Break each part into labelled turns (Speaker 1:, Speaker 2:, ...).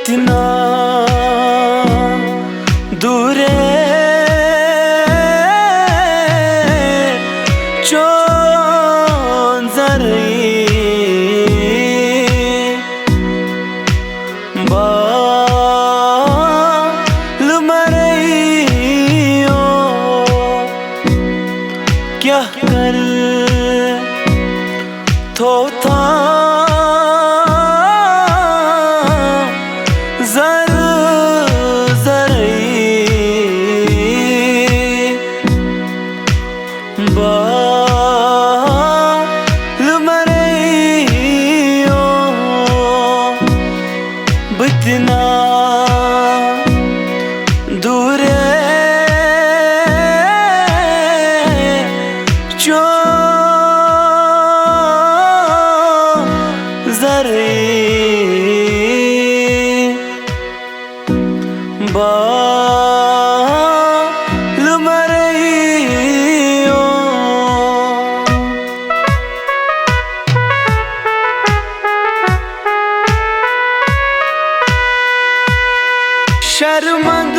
Speaker 1: बितना दूर चोन जरी बाल मरियो क्या कर थो था बितना दूर चो जरे बाल मरियो शर्मंद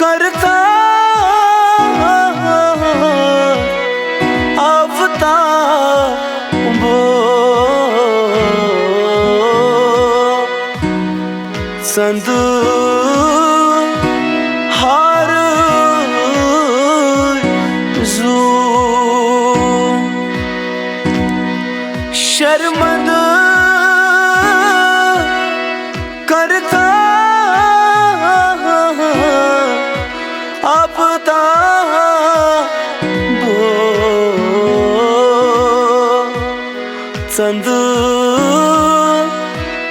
Speaker 1: करता आवता वो संद हार जू शर्मंद करता आपता वो चंद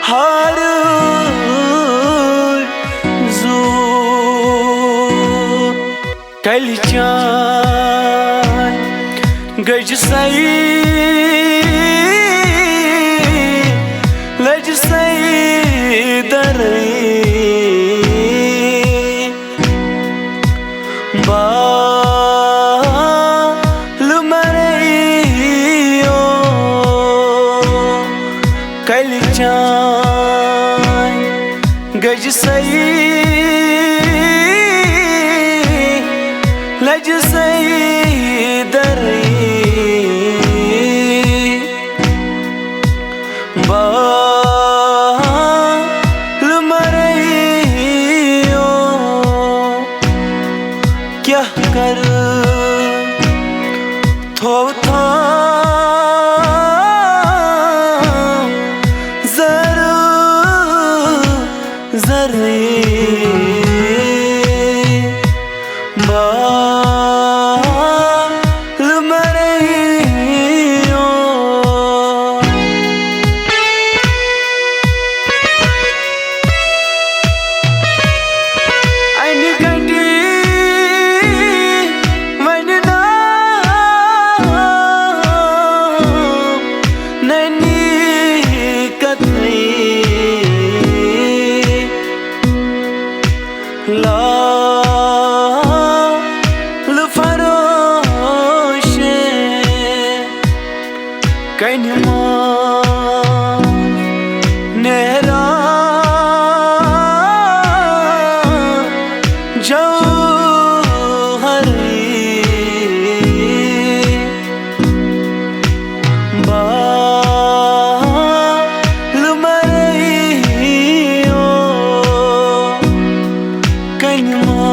Speaker 1: हार जू कल चान गज सही लज सही बाल मरियो कल चान गज सही लज सही दरी बाल मरियो क्या कर थो था जरे बाल मरियो अन गटी वनना नैनी कतरी लाल फरोश कन्हमा नेहरा जौहरी बाल मरियो कन्हमा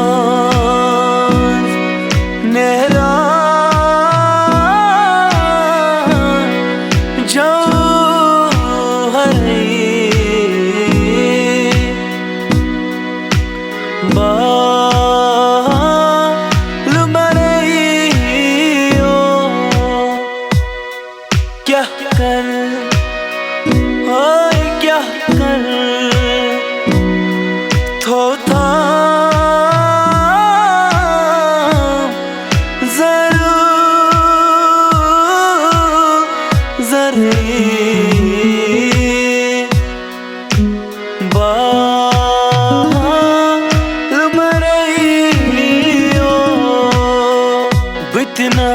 Speaker 1: नेहरा जौहरी बाल मरियो क्या कर ओए क्या कर थो था जरे बाल मरियो। इतना